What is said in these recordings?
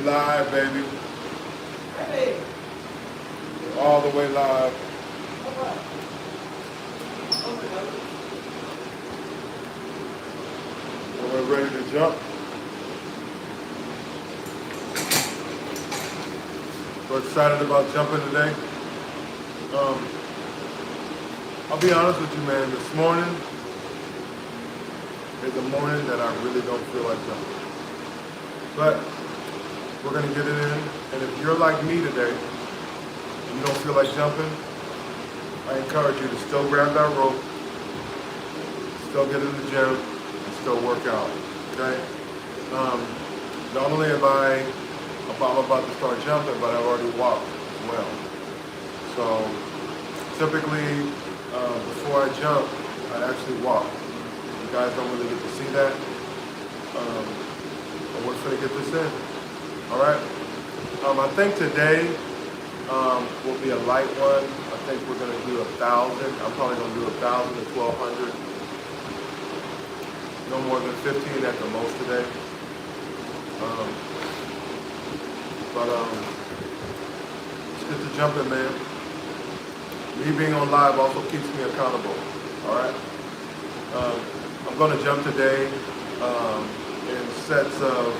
live, baby. Hey. We're all the way live. And we're ready to jump. We're excited about jumping today. I'll be honest with you, man. This morning is a morning that I really don't feel like jumping. But we're going to get it in. And if you're like me today, and you don't feel like jumping, I encourage you to still grab that rope, still get in the gym, and still work out, okay? Not only am I'm about to start jumping, but I've already walked as well. So typically, before I jump, I actually walk. You guys don't really get to see that. But we're going to get this in, all right? I think today will be a light one. I think we're going to do 1,000. I'm probably going to do 1,000 to 1,200. No more than 15 at the most today. Let's get to jumping, man. Me being on live also keeps me accountable, all right? I'm going to jump today in sets of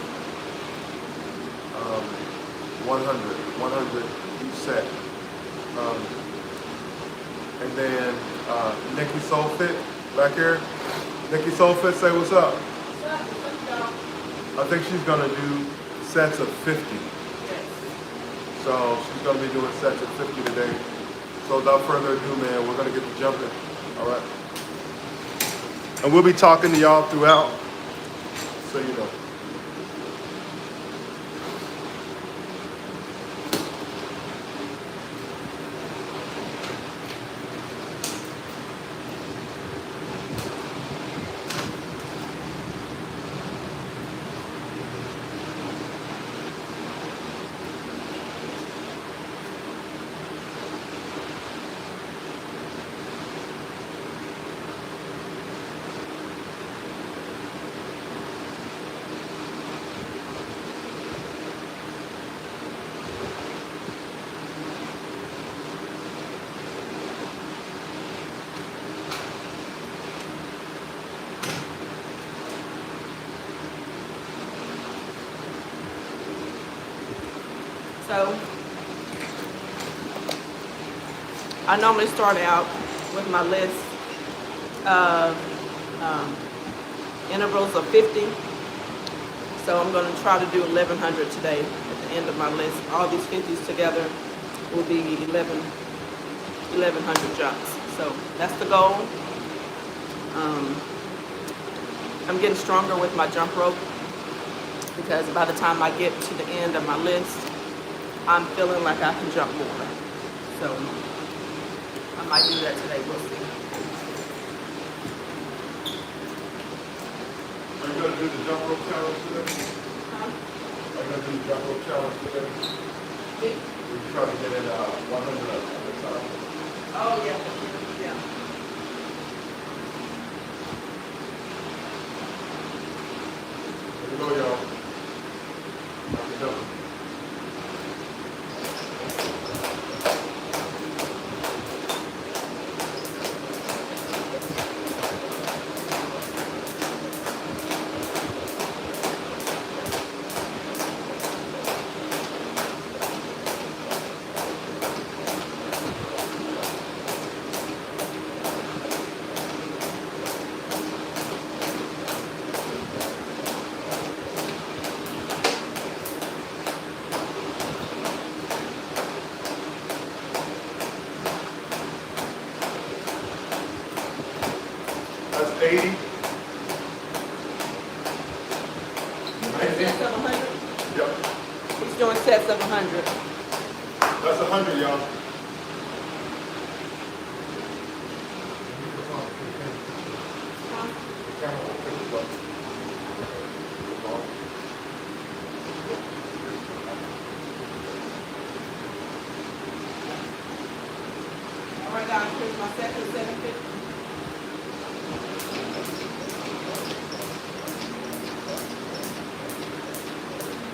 100 each set. And then Nikki Soulfit back here. Nikki Soulfit, say what's up. I think she's going to do sets of 50. So she's going to be doing sets of 50 today. So without further ado, man, we're going to get to jumping. All right. And we'll be talking to y'all throughout, so you know. So, I normally start out with my list of intervals of 50. So I'm going to try to do 1,100 today at the end of my list. All these 50s together will be 1,100 jumps. So that's the goal. I'm getting stronger with my jump rope because by the time I get to the end of my list, I'm feeling like I can jump more. So I might do that today, we'll see. Are you going to do the jump rope challenge today? Huh? Are you going to do the jump rope challenge today? Me? We're trying to get in 100 at the time. Oh, yeah. Yeah. Here we go, y'all. Here we go. That's 80. 90. Sets of 100? Yep. He's doing sets of 100. That's 100, y'all. All right, guys, here's my set of 750.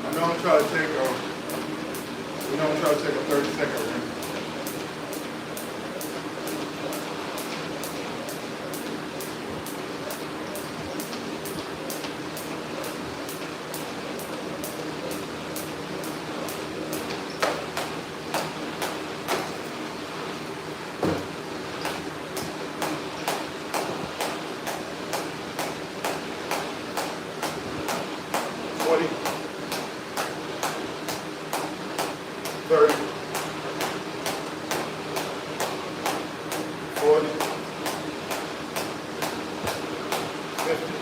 I don't try to take a 30-second ring. Twenty, 30, 40, 50,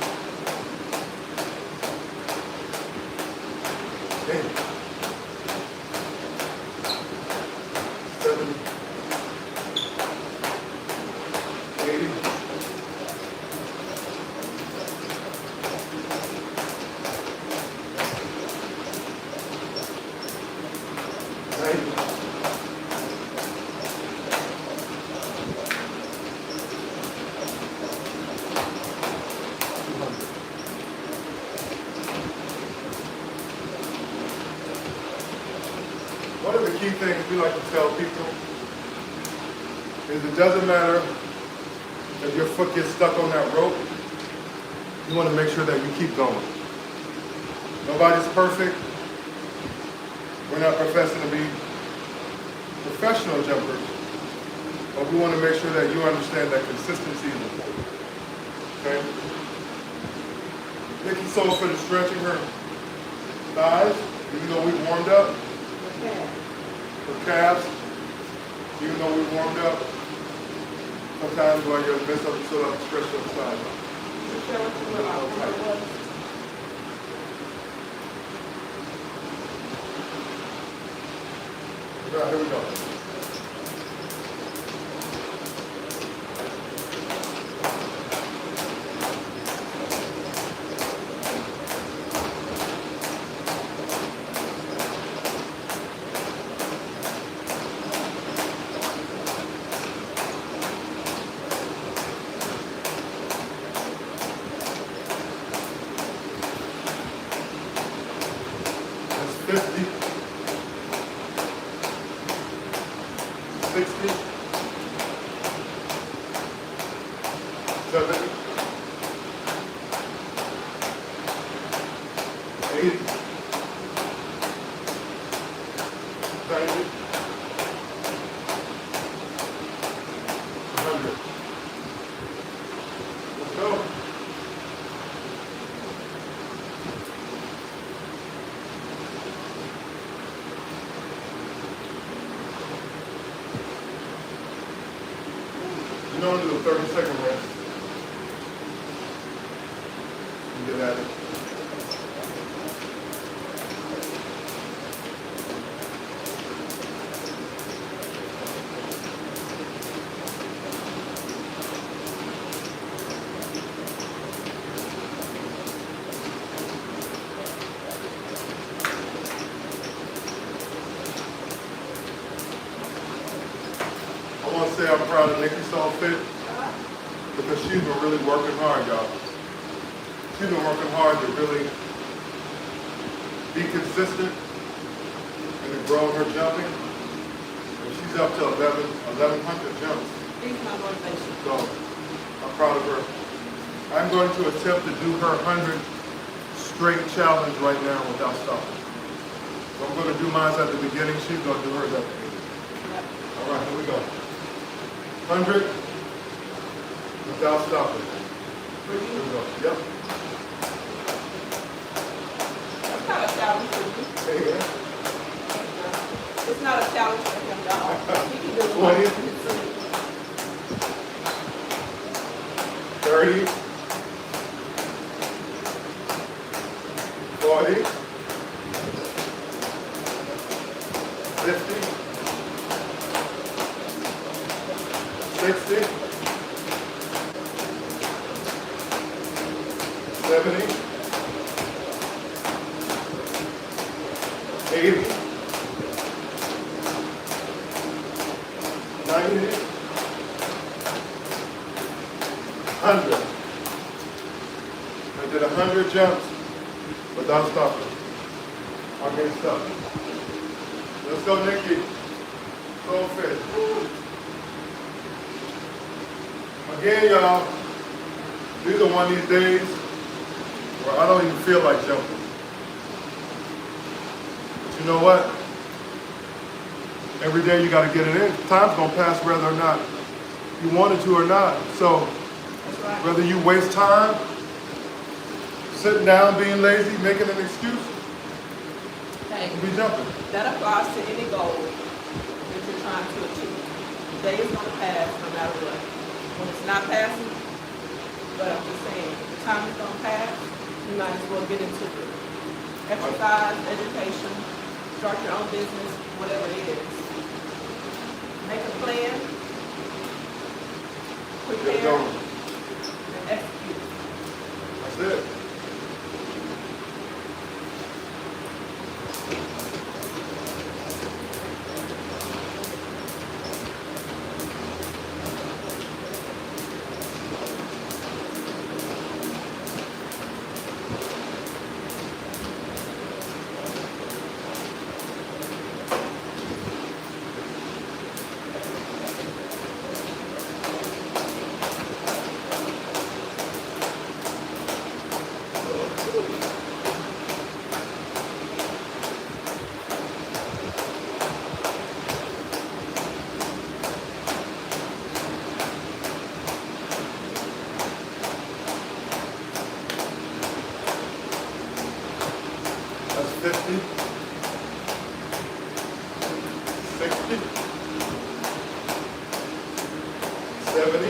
80, 70, 80, 90, 200. One of the key things we like to tell people is it doesn't matter if your foot gets stuck on that rope, you want to make sure that you keep going. Nobody's perfect. We're not professing to be professional jumpers, but we want to make sure that you understand that consistency is important. Okay? Nikki's so for the stretching her thighs, even though we warmed up. Her calves, even though we warmed up. Sometimes while you're in the midst of it, you still have to stretch your thighs. All right, here we go. That's 50, 60, 70, 80, 90, 100. Let's go. You know, do a 30-second rest. And get at it. I want to say I'm proud of Nikki Fit because she's been really working hard, y'all. She's been working hard to really be consistent and to grow her jumping. And she's up to 1,100 jumps. She's my motivation. So I'm proud of her. I'm going to attempt to do her 100 straight challenge right now without stopping. So I'm going to do mine at the beginning. She's going to do hers at the end. Yep. All right, here we go. 100 without stopping. Here we go. Yep. That's not a challenge for me. Say again. It's not a challenge for him, y'all. He can do it. 20, 30, 40, 50, 60, 70, 80, 90, 100. I did 100 jumps without stopping. Our getting stuck. Let's go, Nikki. Go fish. Again, y'all, these are one of these days where I don't even feel like jumping. But you know what? Every day you got to get it in. Time's going to pass whether or not you wanted to or not. So whether you waste time sitting down, being lazy, making an excuse, Hey, be jumping. that applies to any goal that you're trying to achieve. The day is going to pass no matter what. When it's not passing, but I'm just saying, the time is going to pass, you might as well get into it. Exercise, education, start your own business, whatever it is. Make a plan, Get it prepare, going. and execute. That's it. That's 50, 60, 70,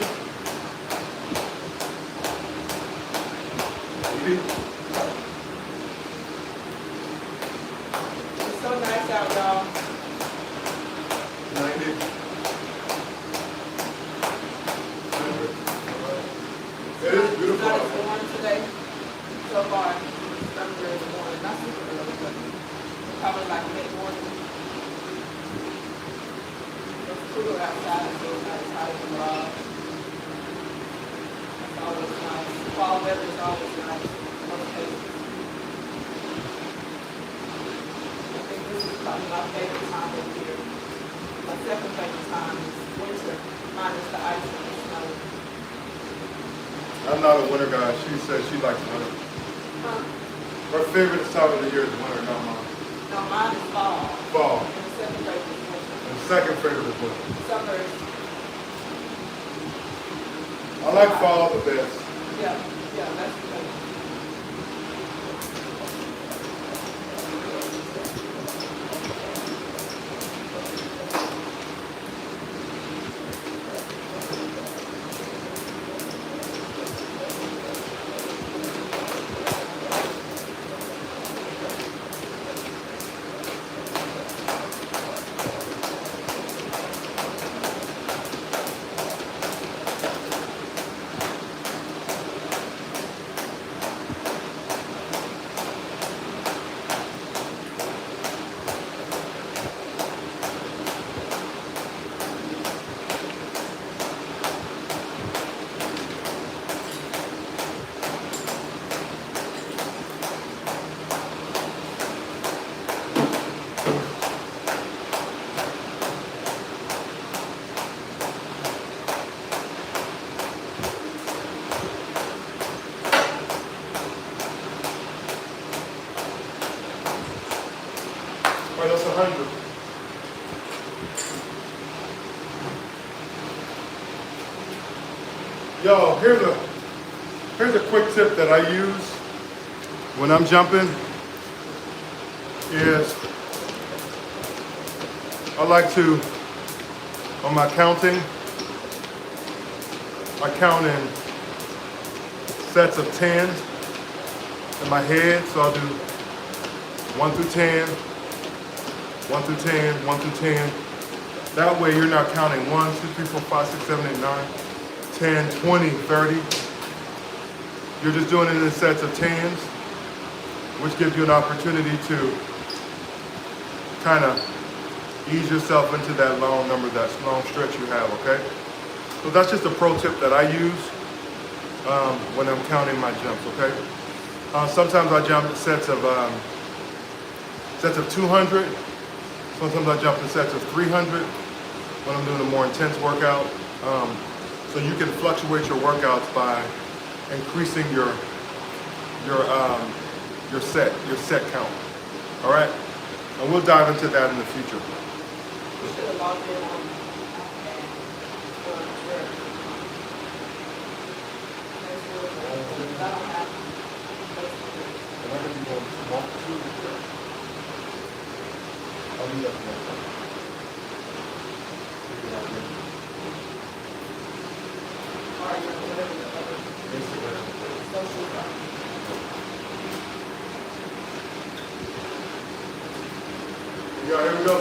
80. It's so nice out, y'all. 90, 100. It is It's beautiful. not as warm today so far. It's not very warm. Not super early, but probably like mid-morning. It's cooler outside, so it's not as hot as the garage. It's always nice. Fall weather is always nice. Okay. I think this is probably my favorite time of year. My second favorite time is winter, minus the ice and the snow. I'm not a winter guy. She says she likes winter. Huh? Her favorite time of the year is winter, not mine. No, mine is fall. Fall. And the second favorite is winter. And second favorite is winter. Summer is, I like fall the best. yeah, that's the thing. Right, that's 100. Yo, here's a quick tip that I use when I'm jumping is I like to, on my counting, I count in sets of 10 in my head. So I'll do 1 through 10, 1 through 10, 1 through 10. That way you're not counting 1, 2, 3, 4, 5, 6, 7, 8, 9, 10, 20, 30. You're just doing it in sets of 10s, which gives you an opportunity to kind of ease yourself into that long number, that long stretch you have, okay? So that's just a pro tip that I use when I'm counting my jumps, okay? Sometimes I jump sets of sets of 200. Sometimes I jump in sets of 300 when I'm doing a more intense workout. So you can fluctuate your workouts by increasing your set count. All right, and we'll dive into that in the future. Yeah, here we go.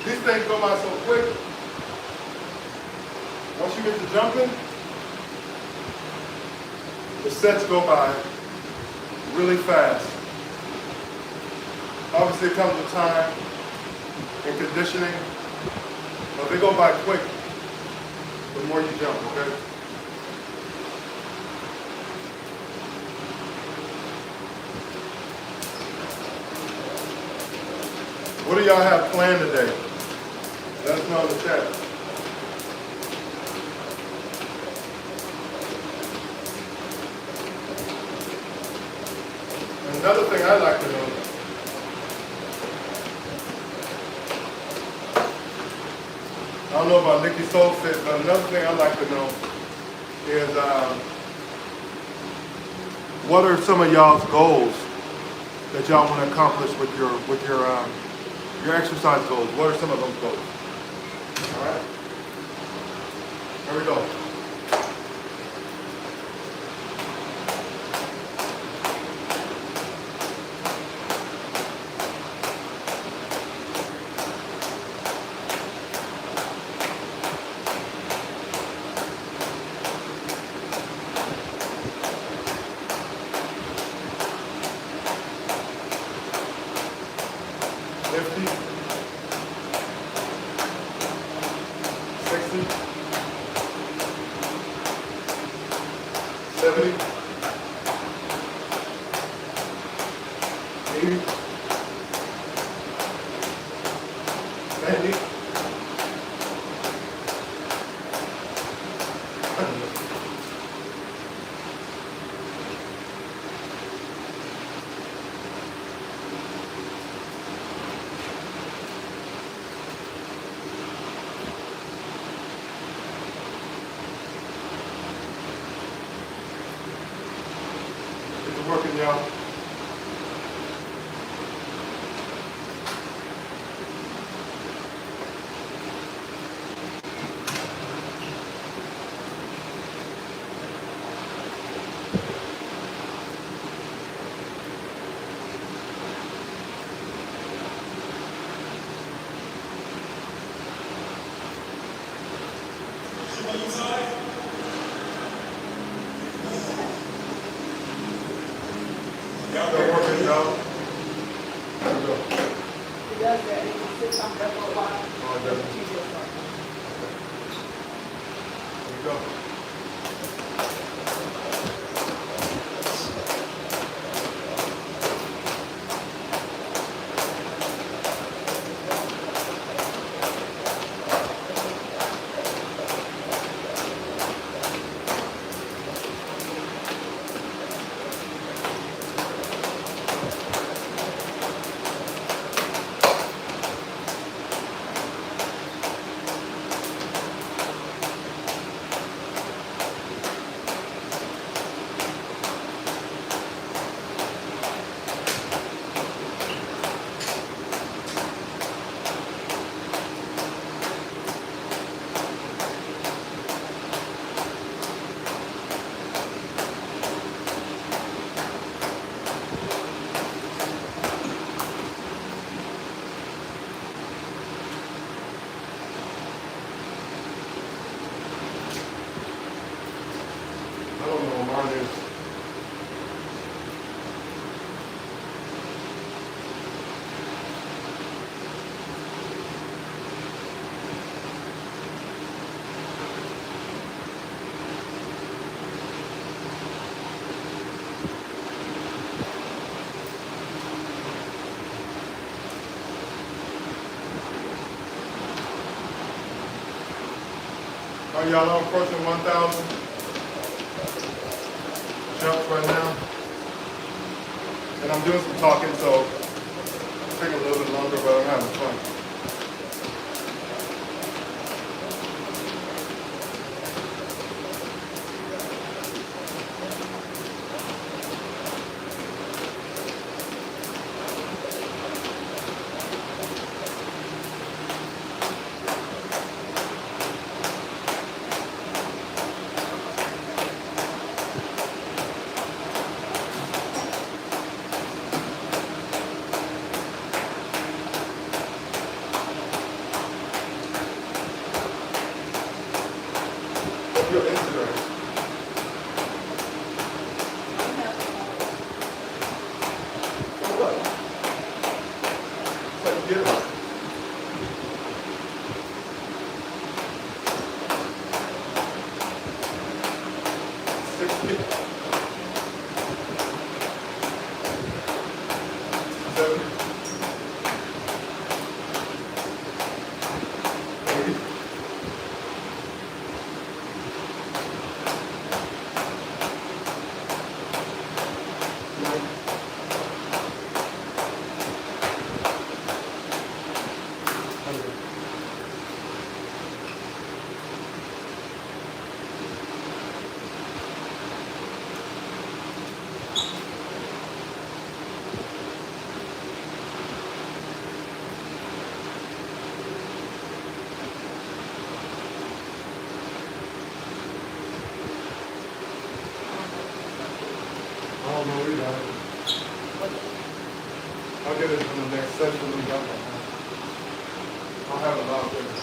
These things go by so quick. Once you get to jumping, the sets go by really fast. Obviously, it comes with time and conditioning, but they go by quick the more you jump, okay? What do y'all have planned today? Let us know in the chat. Another thing I'd like to know, I don't know about Nikki Soul Fit, but another thing I'd like to know is what are some of y'all's goals that y'all want to accomplish with your exercise goals? What are some of those goals? All right, here we go. Working, y'all. Are y'all all approaching 1,000 jumps right now? And I'm doing some talking, so it's taking a little bit longer, but I'm having fun. What's your Instagram? For what? So you get it. 60, 70, 80, 90, 100. I don't know either. I'll get it in the next session when we got that. I'll have a lot of things.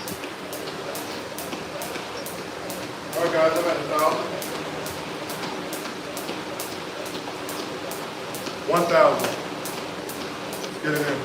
All right, guys, I'm at 1,000. 1,000. Get it in.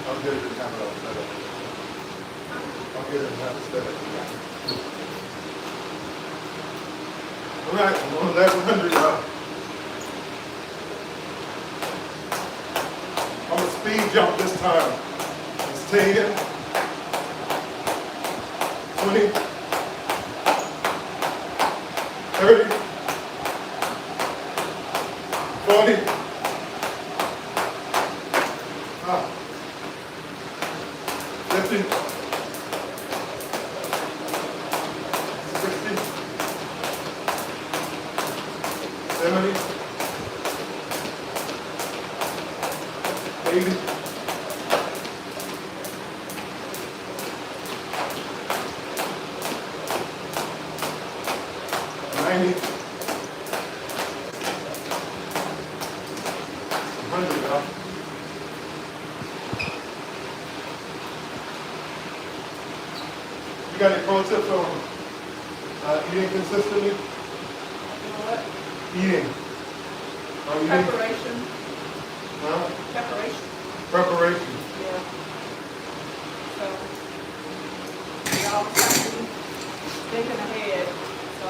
I'll get it in time to set up. I'll get it in time to set up. All right, I'm on 1,100, y'all. I'm a speed jump this time. It's 10, 20, 30, 40. 50, 60, 70, 80, 90, 100, y'all. You got any pro tips on eating consistently? You know what? Eating. Eating. Preparation. Huh? Preparation. Preparation. Yeah. So, you always have to be thinking ahead. So,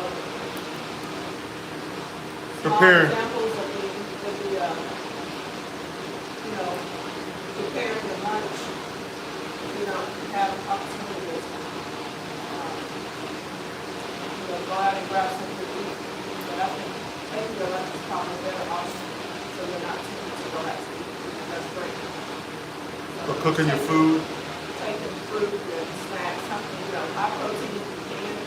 Preparing. Small examples of the you know, preparing the lunch. You know, have opportunities. Go out and grab something to eat. But I think taking your lunch is probably better option, so you're not too to go out to eat. That's great. Or cooking your food. Taking fruit and snacks, something, you know, high protein if you can.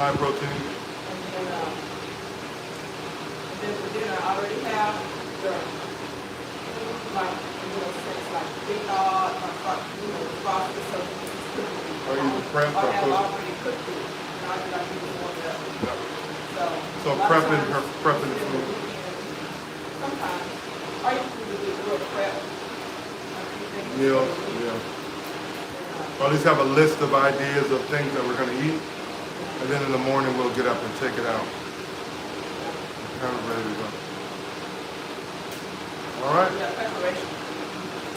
High protein. And then for dinner, I already have your, like, things like big dog, frosted, so Or you prep I or have cook. already cooked it. Now I got to warm it up. So prepping the food. Sometimes, or you can do a real prep. Meal, yeah. Or at least have a list of ideas of things that we're going to eat. And then in the morning we'll get up and take it out. Kind of ready to go. All right? Yeah, preparation.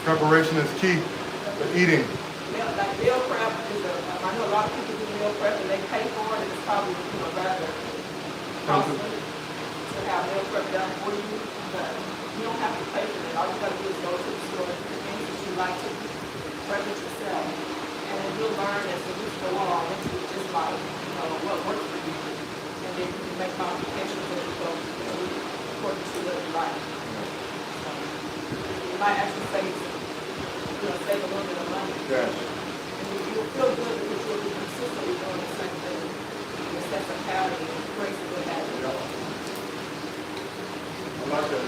Preparation is key to eating. Yeah, like meal prep is I know a lot of people do meal prep and they pay for it. It's probably, rather costly to have meal prep done for you. But you don't have to pay for it. All you got to do is go to the store and pick things that you like to prep it yourself. And then you'll learn as the weeks go on. It's just like, what works for you. And then you can make modifications as you go according to what you like. So, you might actually save a little bit of money. Yes. And you'll feel good because you'll be consistently doing the same thing. It sets a pattern and creates a good habit. Yeah. I like that.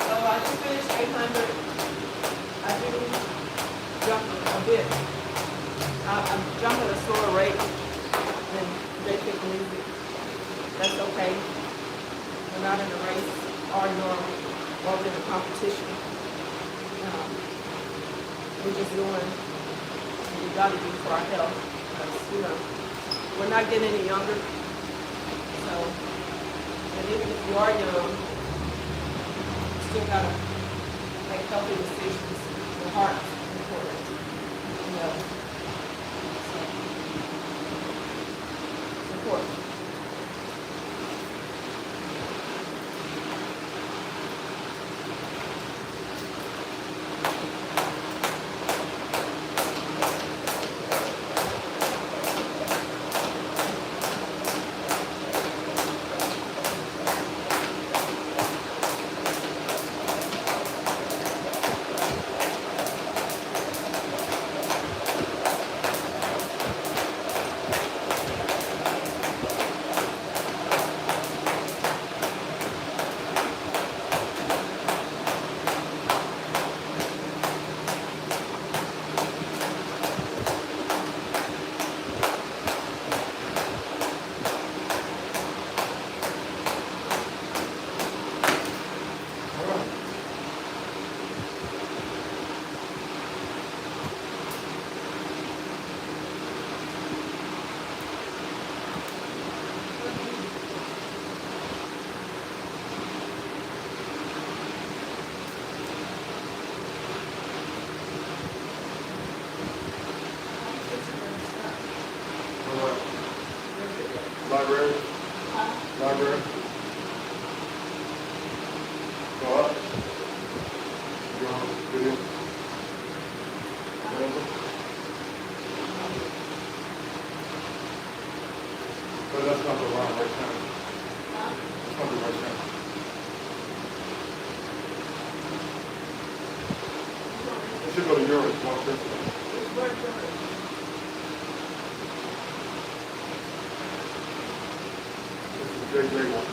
So I just finished 800. I do jump a bit. I'm jumping at a slower rate than JAYFICK music. That's okay. We're not in a race or we're in a competition. We're just doing what we got to do for our health. Because, we're not getting any younger. So, and even if you are young, still gotta make healthy decisions. The heart's important, So it's important. Library? Library? Go up? You want video? But that's not the wrong right hand. That's not the right hand. It should go to yours, not this one. This is JJ one.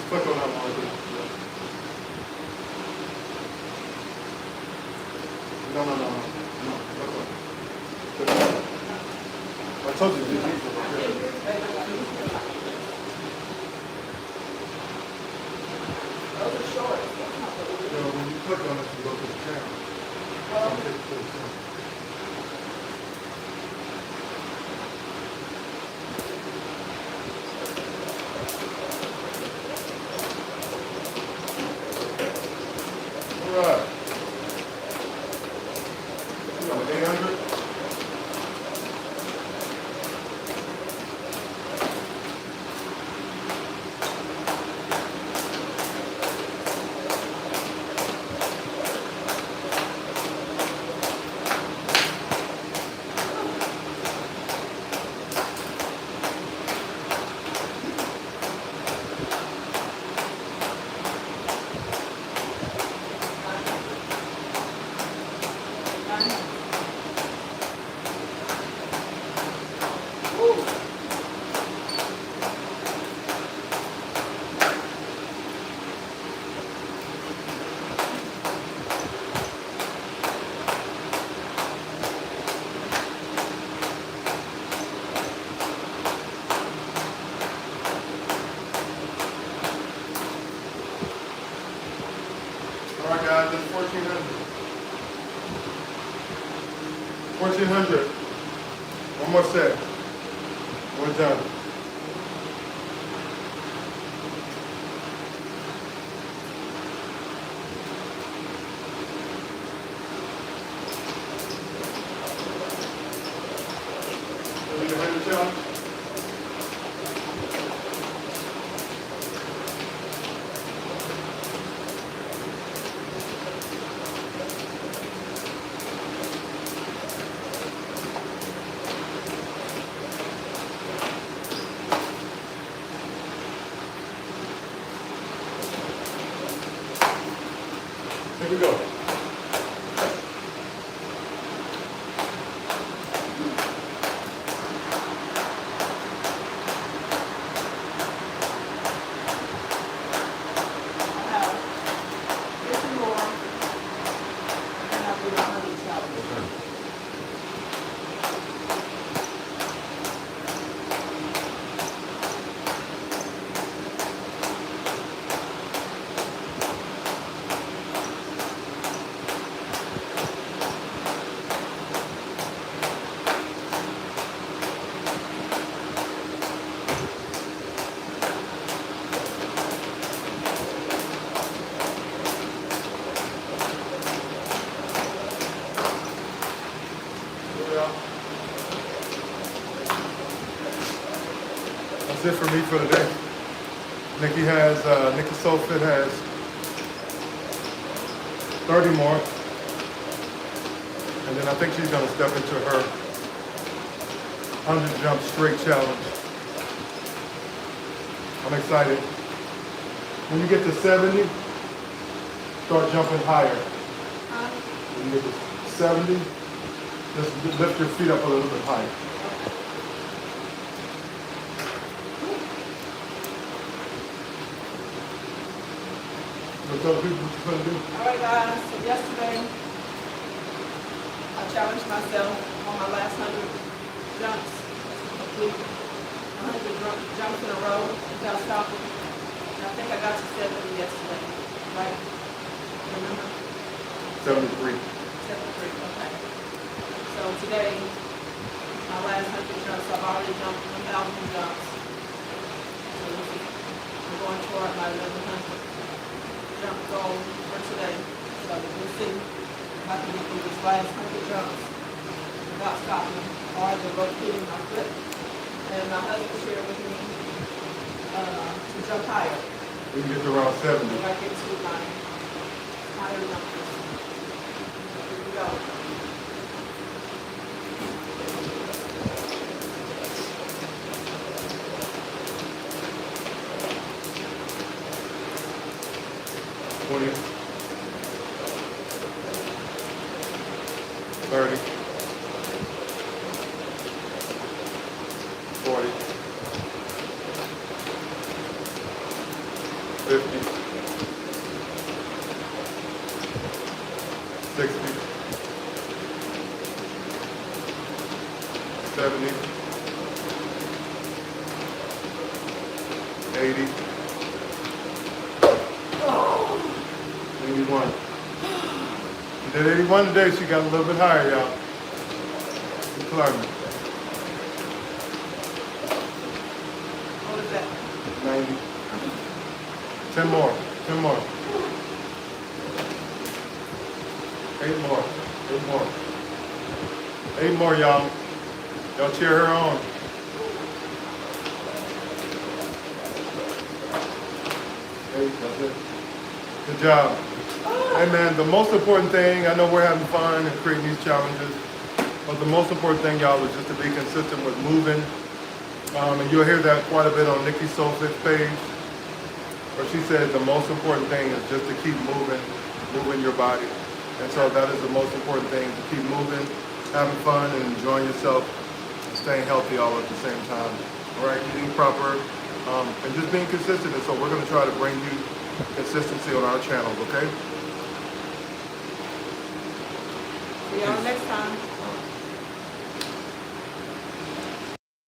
Click on that one. No. Click on it. I told you, these are right here. Those are short. When you click on it, you go to the camera. All right. You got 800? 1400. One more set. We're done. Need 100 challenge? Here we go. That's it for me for today. Nikki Soulfit has 30 more. And then I think she's gonna step into her 100 jump straight challenge. I'm excited. When you get to 70, start jumping higher. When you get to 70, just lift your feet up a little bit higher. What's up, people? What you gonna do? All right, guys. So yesterday, I challenged myself on my last 100 jumps to complete 100 jumps in a row without stopping. And I think I got to 70 yesterday, right? Remember? 73. 73. Okay. So today, my last 100 jumps, I've already jumped 1,000 jumps. So I'm going toward my 1,100 jump goal for today. So we'll see if I can get through these last 100 jumps without stopping or either rotating my foot. And my husband's here with me to jump higher. We can get to around 70. If I get to my higher numbers. Here we go. $20, 30, 40, 50, 60, 70, 80, 81. She did 81 today. She got a little bit higher, y'all. Keep climbing. What is that? 90. 10 more. 10 more. 8 more. 8 more. 8 more, y'all. Y'all cheer her on. 8, that's it. Good job. Hey man, the most important thing, I know we're having fun and creating these challenges, but the most important thing, y'all, is just to be consistent with moving. And you'll hear that quite a bit on Nikki Soulfit's page, where she said the most important thing is just to keep moving your body. And so that is the most important thing, to keep moving, having fun, and enjoying yourself, and staying healthy all at the same time. All right, eating proper, and just being consistent. And so we're going to try to bring you consistency on our channels, okay? See y'all next time.